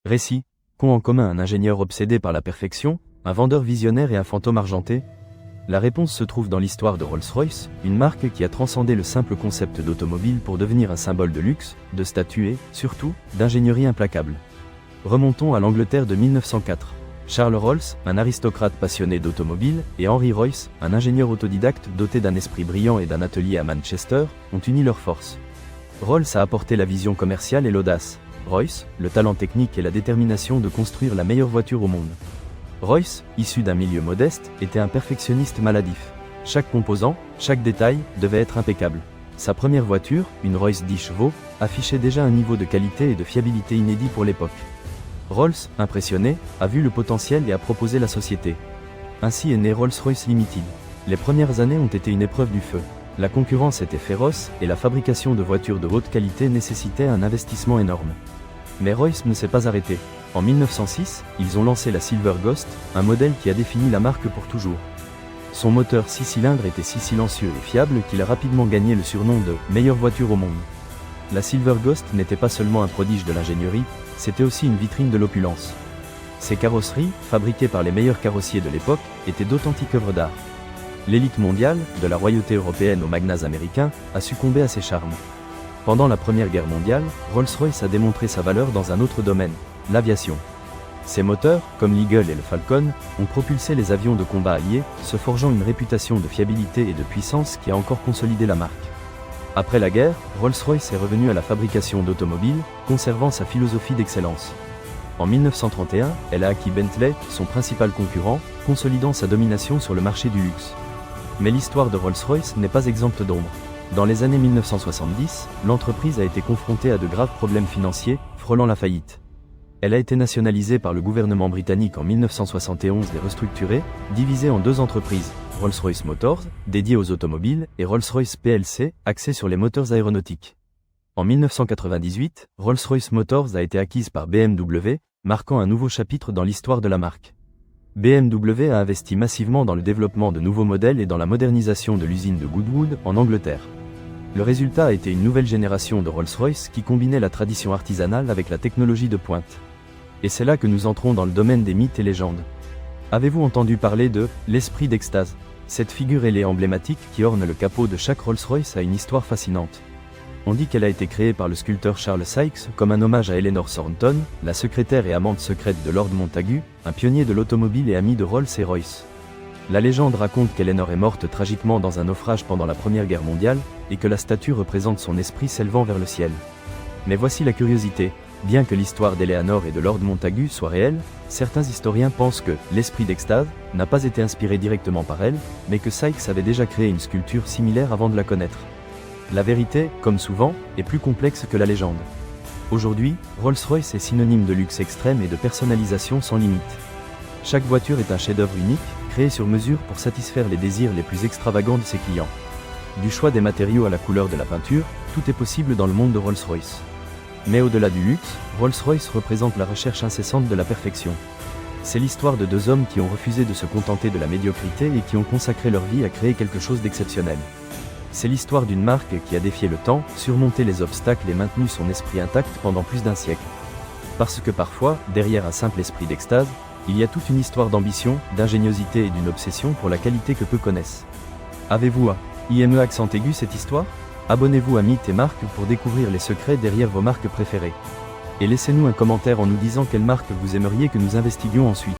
Récit. Qu'ont en commun un ingénieur obsédé par la perfection, un vendeur visionnaire et un fantôme argenté? La réponse se trouve dans l'histoire de Rolls-Royce, une marque qui a transcendé le simple concept d'automobile pour devenir un symbole de luxe, de statut et, surtout, d'ingénierie implacable. Remontons à l'Angleterre de 1904. Charles Rolls, un aristocrate passionné d'automobile, et Henry Royce, un ingénieur autodidacte doté d'un esprit brillant et d'un atelier à Manchester, ont uni leurs forces. Rolls a apporté la vision commerciale et l'audace. Royce, le talent technique et la détermination de construire la meilleure voiture au monde. Royce, issu d'un milieu modeste, était un perfectionniste maladif. Chaque composant, chaque détail, devait être impeccable. Sa première voiture, une Royce 10 chevaux, affichait déjà un niveau de qualité et de fiabilité inédit pour l'époque. Rolls, impressionné, a vu le potentiel et a proposé la société. Ainsi est né Rolls-Royce Limited. Les premières années ont été une épreuve du feu. La concurrence était féroce et la fabrication de voitures de haute qualité nécessitait un investissement énorme. Mais Royce ne s'est pas arrêté. En 1906, ils ont lancé la Silver Ghost, un modèle qui a défini la marque pour toujours. Son moteur 6 cylindres était si silencieux et fiable qu'il a rapidement gagné le surnom de « meilleure voiture au monde ». La Silver Ghost n'était pas seulement un prodige de l'ingénierie, c'était aussi une vitrine de l'opulence. Ses carrosseries, fabriquées par les meilleurs carrossiers de l'époque, étaient d'authentiques œuvres d'art. L'élite mondiale, de la royauté européenne aux magnats américains, a succombé à ses charmes. Pendant la Première Guerre mondiale, Rolls-Royce a démontré sa valeur dans un autre domaine, l'aviation. Ses moteurs, comme l'Eagle et le Falcon, ont propulsé les avions de combat alliés, se forgeant une réputation de fiabilité et de puissance qui a encore consolidé la marque. Après la guerre, Rolls-Royce est revenu à la fabrication d'automobiles, conservant sa philosophie d'excellence. En 1931, elle a acquis Bentley, son principal concurrent, consolidant sa domination sur le marché du luxe. Mais l'histoire de Rolls-Royce n'est pas exempte d'ombre. Dans les années 1970, l'entreprise a été confrontée à de graves problèmes financiers, frôlant la faillite. Elle a été nationalisée par le gouvernement britannique en 1971 et restructurée, divisée en deux entreprises, Rolls-Royce Motors, dédiée aux automobiles, et Rolls-Royce plc, axée sur les moteurs aéronautiques. En 1998, Rolls-Royce Motors a été acquise par BMW, marquant un nouveau chapitre dans l'histoire de la marque. BMW a investi massivement dans le développement de nouveaux modèles et dans la modernisation de l'usine de Goodwood, en Angleterre. Le résultat a été une nouvelle génération de Rolls-Royce qui combinait la tradition artisanale avec la technologie de pointe. Et c'est là que nous entrons dans le domaine des mythes et légendes. Avez-vous entendu parler de « l'esprit d'extase » ? Cette figure ailée emblématique qui orne le capot de chaque Rolls-Royce a une histoire fascinante. On dit qu'elle a été créée par le sculpteur Charles Sykes comme un hommage à Eleanor Thornton, la secrétaire et amante secrète de Lord Montagu, un pionnier de l'automobile et ami de Rolls et Royce. La légende raconte qu'Eleanor est morte tragiquement dans un naufrage pendant la Première Guerre mondiale, et que la statue représente son esprit s'élevant vers le ciel. Mais voici la curiosité, bien que l'histoire d'Eleanor et de Lord Montagu soit réelle, certains historiens pensent que l'esprit d'extase n'a pas été inspiré directement par elle, mais que Sykes avait déjà créé une sculpture similaire avant de la connaître. La vérité, comme souvent, est plus complexe que la légende. Aujourd'hui, Rolls-Royce est synonyme de luxe extrême et de personnalisation sans limite. Chaque voiture est un chef-d'œuvre unique, créé sur mesure pour satisfaire les désirs les plus extravagants de ses clients. Du choix des matériaux à la couleur de la peinture, tout est possible dans le monde de Rolls-Royce. Mais au-delà du luxe, Rolls-Royce représente la recherche incessante de la perfection. C'est l'histoire de deux hommes qui ont refusé de se contenter de la médiocrité et qui ont consacré leur vie à créer quelque chose d'exceptionnel. C'est l'histoire d'une marque qui a défié le temps, surmonté les obstacles et maintenu son esprit intact pendant plus d'un siècle. Parce que parfois, derrière un simple esprit d'extase, il y a toute une histoire d'ambition, d'ingéniosité et d'une obsession pour la qualité que peu connaissent. Avez-vous IME accent aigu cette histoire? Abonnez-vous à Mythes et Marques pour découvrir les secrets derrière vos marques préférées. Et laissez-nous un commentaire en nous disant quelle marque vous aimeriez que nous investiguions ensuite.